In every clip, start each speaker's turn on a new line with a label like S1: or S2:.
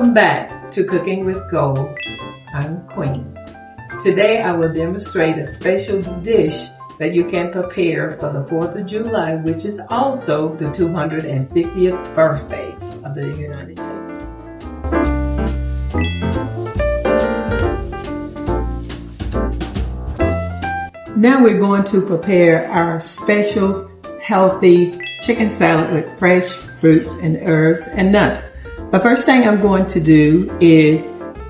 S1: Welcome back to Cooking with Gold. I'm Queen. Today I will demonstrate a special dish that you can prepare for the 4th of July, which is also the 250th birthday of the United States. Now we're going to prepare our special healthy chicken salad with fresh fruits and herbs and nuts. The first thing I'm going to do is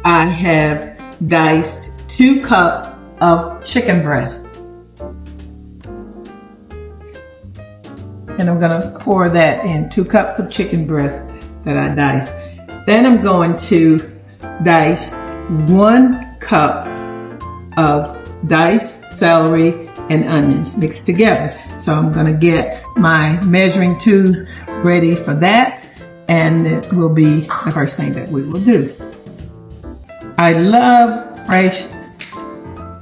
S1: I have diced 2 cups of chicken breast. And I'm going to pour that in, 2 cups of chicken breast that I diced. Then I'm going to dice 1 cup of diced celery and onions mixed together. So I'm going to get my measuring tubes ready for that, and it will be the first thing that we will do. I love fresh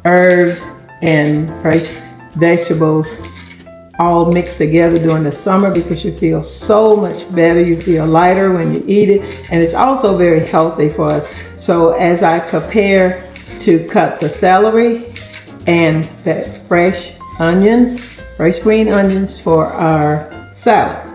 S1: herbs and fresh vegetables all mixed together during the summer because you feel so much better. You feel lighter when you eat it, and it's also very healthy for us. So as I prepare to cut the celery and the fresh onions, fresh green onions for our salad.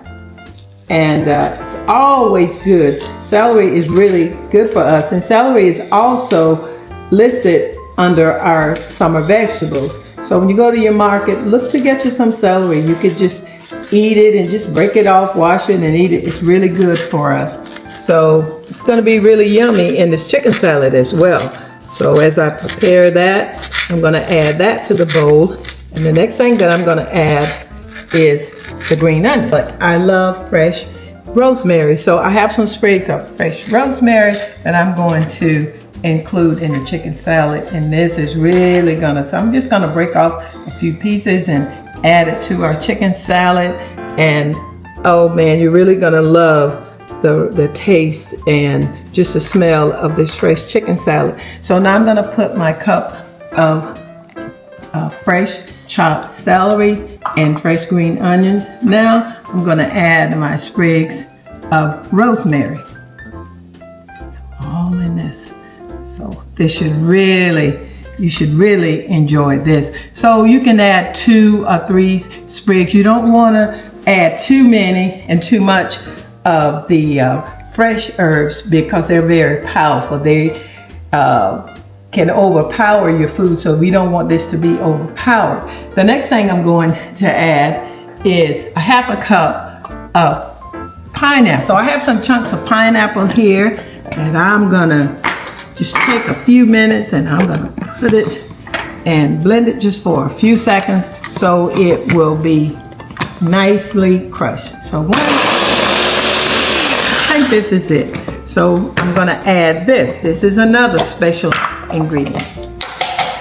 S1: And it's always good. Celery is really good for us, and celery is also listed under our summer vegetables. So when you go to your market, look to get you some celery. You could just eat it and just break it off, wash it, and eat it. It's really good for us. So it's going to be really yummy in this chicken salad as well. So as I prepare that, I'm going to add that to the bowl. And the next thing that I'm going to add is the green onions. I love fresh rosemary. So I have some sprigs of fresh rosemary that I'm going to include in the chicken salad. And this is really so I'm just gonna break off a few pieces and add it to our chicken salad. And oh man, you're really gonna love the taste and just the smell of this fresh chicken salad. So now I'm gonna put my cup of fresh chopped celery and fresh green onions. Now I'm gonna add my sprigs of rosemary. It's all in this. So this you should really enjoy this. So you can add 2 or 3 sprigs. You don't want to add too many and too much of the fresh herbs because they're very powerful. They can overpower your food, so we don't want this to be overpowered. The next thing I'm going to add is a 1/2 cup of pineapple. So I have some chunks of pineapple here that I'm gonna just take a few minutes and I'm gonna put it and blend it just for a few seconds so it will be nicely crushed. So I think this is it. So I'm gonna add this. This is another special ingredient.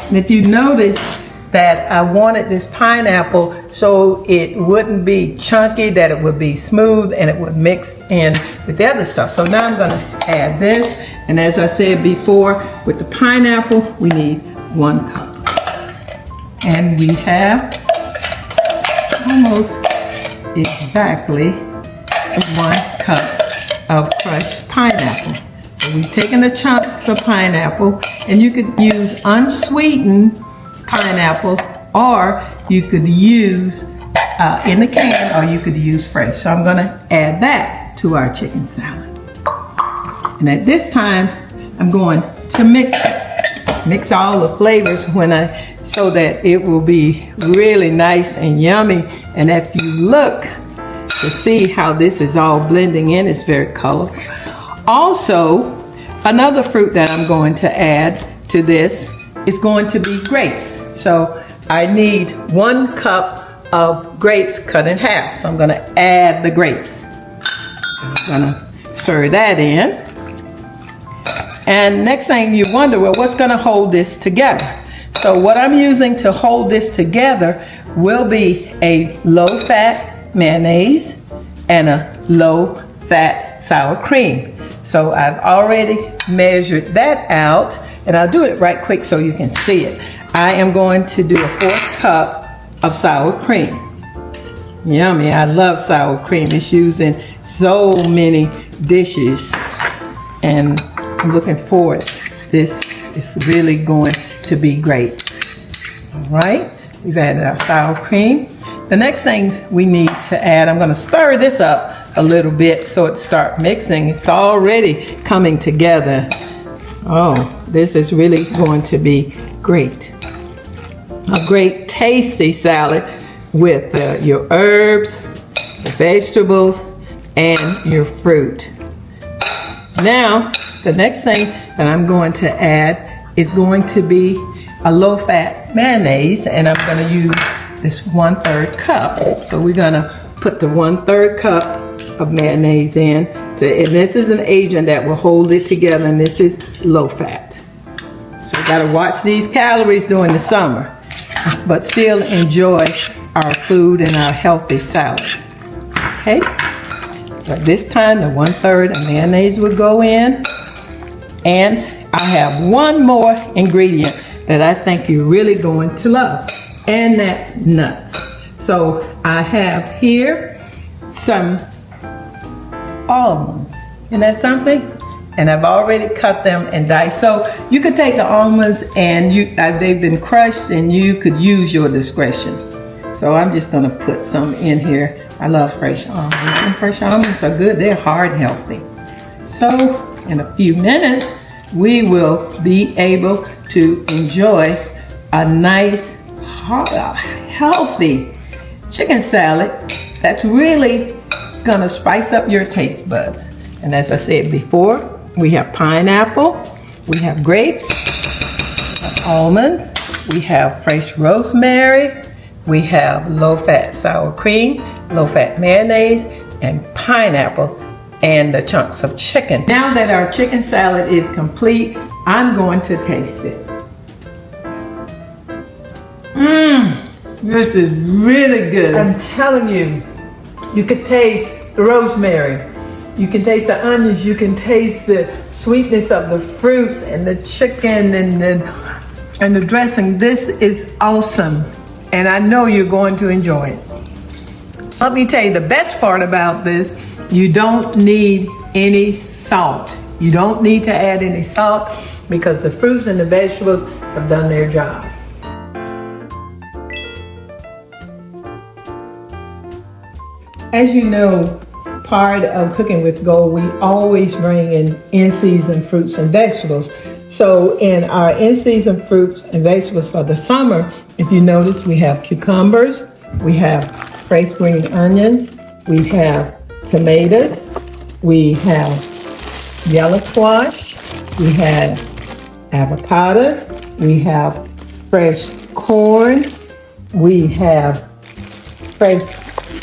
S1: And if you notice that I wanted this pineapple so it wouldn't be chunky, that it would be smooth and it would mix in with the other stuff. So now I'm gonna add this. And as I said before, with the pineapple, we need 1 cup. And we have almost exactly 1 cup of crushed pineapple. So we've taken the chunks of pineapple, and you could use unsweetened pineapple, or you could use in the can, or you could use fresh. So I'm gonna add that to our chicken salad. And at this time, I'm going to mix all the flavors so that it will be really nice and yummy. And if you look to see how this is all blending in, it's very colorful. Also, another fruit that I'm going to add to this is going to be grapes. So I need 1 cup of grapes cut in half. So I'm gonna add the grapes. I'm gonna stir that in. And next thing you wonder, well, what's gonna hold this together? So what I'm using to hold this together will be a low-fat mayonnaise and a low-fat sour cream. So I've already measured that out, and I'll do it right quick so you can see it. I am going to do a 1/4 cup of sour cream. Yummy, I love sour cream. It's used in so many dishes. and I'm looking forward. This is really going to be great. All right, we've added our sour cream. The next thing we need to add, I'm going to stir this up a little bit so it starts mixing. It's already coming together. Oh, this is really going to be great. A great tasty salad with your herbs, the vegetables, and your fruit. Now, the next thing that I'm going to add is going to be a low-fat mayonnaise, and I'm going to use this 1/3 cup. So we're going to put the 1/3 cup of mayonnaise in, and this is an agent that will hold it together, and this is low-fat. So we got to watch these calories during the summer, but still enjoy our food and our healthy salads. Okay, so at this time the 1/3 of mayonnaise will go in, and I have one more ingredient that I think you're really going to love, and that's nuts. So I have here some almonds. Isn't that something? And I've already cut them and diced. So you could take the almonds and they've been crushed, and you could use your discretion. So I'm just gonna put some in here. I love fresh almonds, and fresh almonds are good. They're heart healthy. So in a few minutes, we will be able to enjoy a nice, healthy chicken salad that's really gonna spice up your taste buds. And as I said before, we have pineapple, we have grapes, almonds, we have fresh rosemary, we have low-fat sour cream, low-fat mayonnaise, and pineapple, and the chunks of chicken. Now that our chicken salad is complete, I'm going to taste it. This is really good. I'm telling you, you could taste the rosemary. You can taste the onions, you can taste the sweetness of the fruits and the chicken and the dressing. This is awesome, and I know you're going to enjoy it. Let me tell you the best part about this, you don't need any salt. You don't need to add any salt because the fruits and the vegetables have done their job. As you know, part of Cooking with Gold, we always bring in season fruits and vegetables. So in our in-season fruits and vegetables for the summer, if you notice, we have cucumbers, we have fresh green onions, we have tomatoes, we have yellow squash, we have avocados, we have fresh corn, we have fresh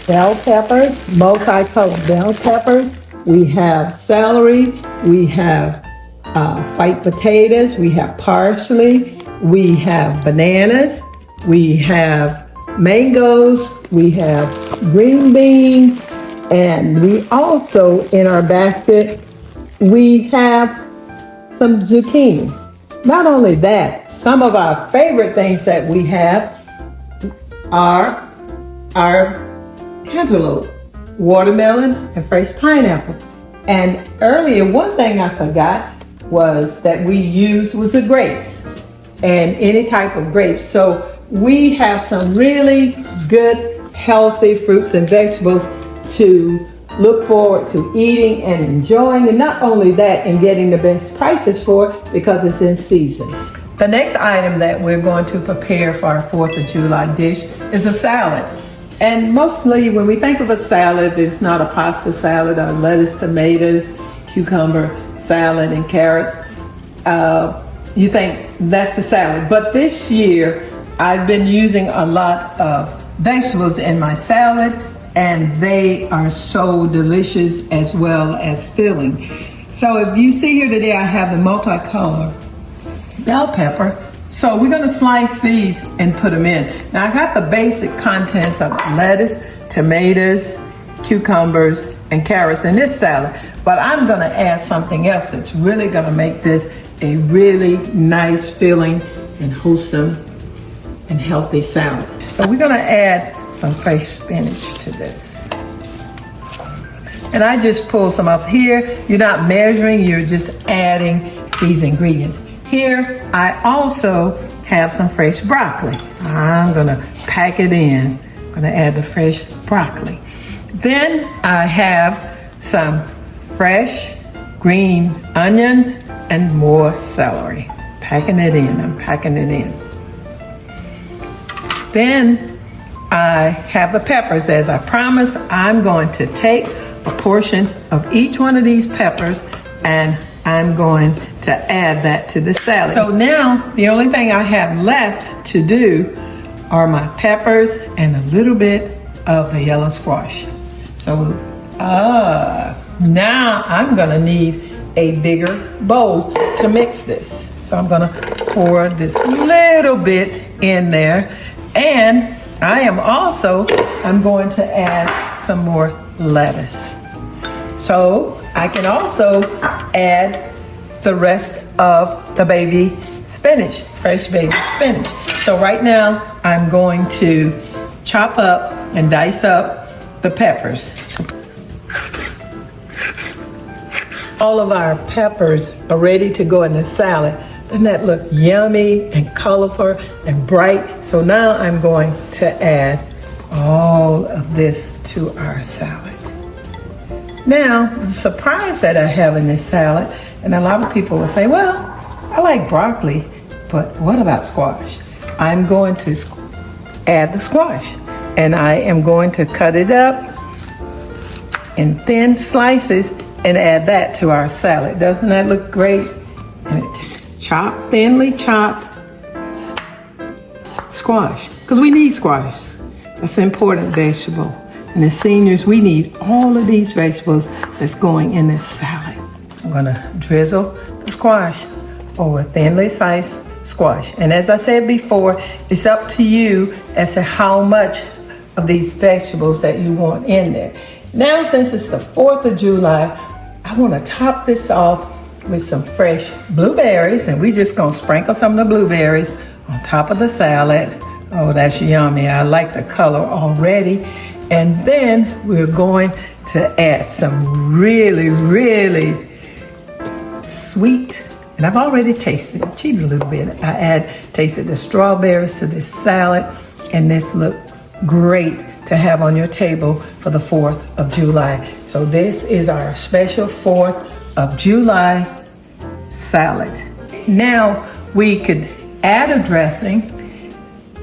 S1: bell peppers, multicolored bell peppers, we have celery, we have white potatoes, we have parsley, we have bananas, we have mangoes, we have green beans, and we also, in our basket, we have some zucchini. Not only that, some of our favorite things that we have are our cantaloupe, watermelon, and fresh pineapple. And earlier, one thing I forgot was that we used was the grapes, and any type of grapes. So we have some really good, healthy fruits and vegetables to look forward to eating and enjoying, and not only that, and getting the best prices for it because it's in season. The next item that we're going to prepare for our 4th of July dish is a salad. And mostly when we think of a salad, it's not a pasta salad or lettuce, tomatoes, cucumber salad, and carrots. You think that's the salad. But this year, I've been using a lot of vegetables in my salad, and they are so delicious as well as filling. So if you see here today, I have the multicolored bell pepper. So we're gonna slice these and put them in. Now I got the basic contents of lettuce, tomatoes, cucumbers, and carrots in this salad, but I'm gonna add something else that's really gonna make this a really nice filling and wholesome and healthy salad. So we're gonna add some fresh spinach to this. And I just pull some off here. You're not measuring, you're just adding these ingredients. Here, I also have some fresh broccoli. I'm gonna pack it in. I'm gonna add the fresh broccoli. Then I have some fresh green onions and more celery. Packing it in, I'm packing it in. Then I have the peppers. As I promised, I'm going to take a portion of each one of these peppers and I'm going to add that to the salad. So now the only thing I have left to do are my peppers and a little bit of the yellow squash. So now I'm gonna need a bigger bowl to mix this. So I'm gonna pour this little bit in there, and I'm going to add some more lettuce. So I can also add the rest of the baby spinach, fresh baby spinach. So right now I'm going to chop up and dice up the peppers. All of our peppers are ready to go in the salad. Doesn't that look yummy and colorful and bright? So now I'm going to add all of this to our salad. Now, the surprise that I have in this salad, and a lot of people will say, well, I like broccoli, but what about squash? I'm going to add the squash, and I am going to cut it up in thin slices and add that to our salad. Doesn't that look great? And thinly chopped squash, because we need squash. That's an important vegetable. And as seniors, we need all of these vegetables that's going in this salad. I'm gonna drizzle the squash over thinly sliced squash. And as I said before, it's up to you as to how much of these vegetables that you want in there. Now, since it's the 4th of July, I wanna top this off with some fresh blueberries, and we just gonna sprinkle some of the blueberries on top of the salad. Oh, that's yummy. I like the color already. And then we're going to add some really, really sweet, and I've already tasted it, cheated a little bit. Tasted the strawberries to this salad, and this looks great to have on your table for the 4th of July. So this is our special 4th of July salad. Now we could add a dressing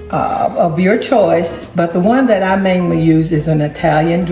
S1: of your choice, but the one that I mainly use is an Italian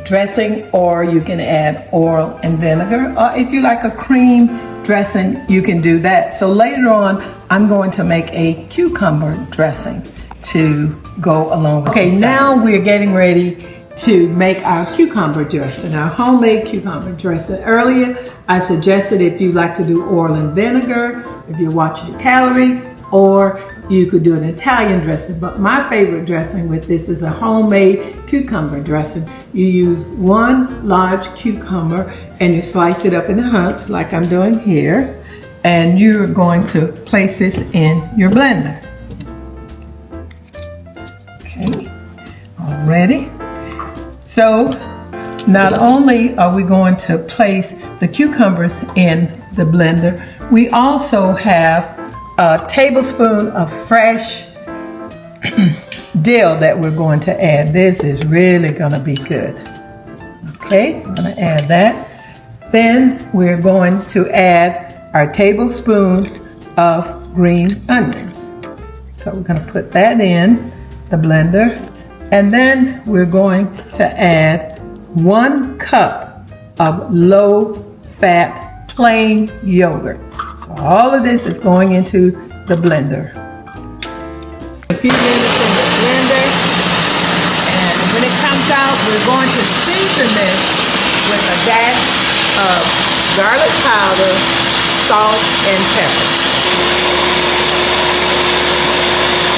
S1: dressing, or you can add oil and vinegar. Or if you like a cream dressing, you can do that. So later on, I'm going to make a cucumber dressing to go along with it. Okay, now we're getting ready to make our cucumber dressing, our homemade cucumber dressing. Earlier, I suggested if you like to do oil and vinegar, if you're watching your calories, or you could do an Italian dressing. But my favorite dressing with this is a homemade cucumber dressing. You use 1 large cucumber and you slice it up into hunks like I'm doing here. And you're going to place this in your blender. Okay, all ready? So not only are we going to place the cucumbers in the blender, we also have a tablespoon of fresh dill that we're going to add. This is really gonna be good. Okay, I'm gonna add that. Then we're going to add our tablespoon of green onions. So we're gonna put that in the blender. And then we're going to add 1 cup of low-fat plain yogurt. So all of this is going into the blender. A few minutes in the blender, and when it comes out, we're going to season this with a dash of garlic powder, salt, and pepper.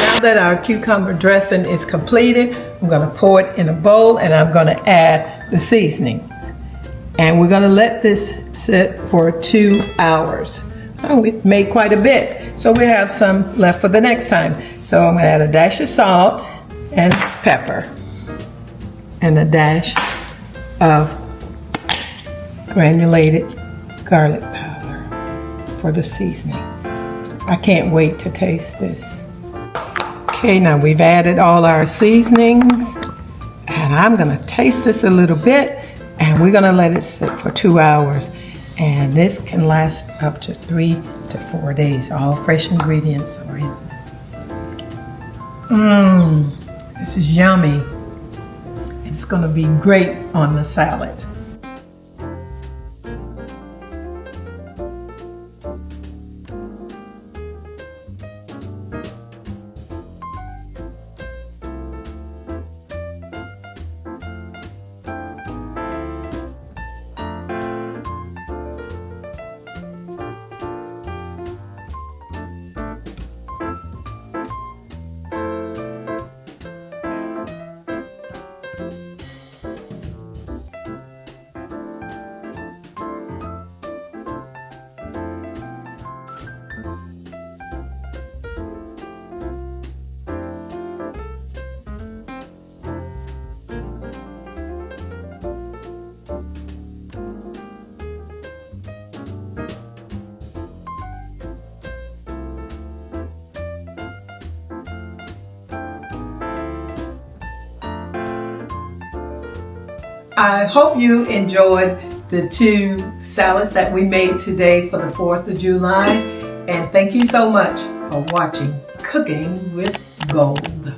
S1: Now that our cucumber dressing is completed, I'm going to pour it in a bowl, and I'm going to add the seasonings. And we're going to let this sit for 2 hours. Oh, we made quite a bit, so we have some left for the next time. So I'm going to add a dash of salt and pepper, and a dash of granulated garlic powder for the seasoning. I can't wait to taste this. Okay, now we've added all our seasonings, and I'm gonna taste this a little bit, and we're gonna let it sit for 2 hours. And this can last up to 3 to 4 days. All fresh ingredients are in this. This is yummy. It's gonna be great on the salad. I hope you enjoyed the 2 salads that we made today for the 4th of July. And thank you so much for watching Cooking with Gold.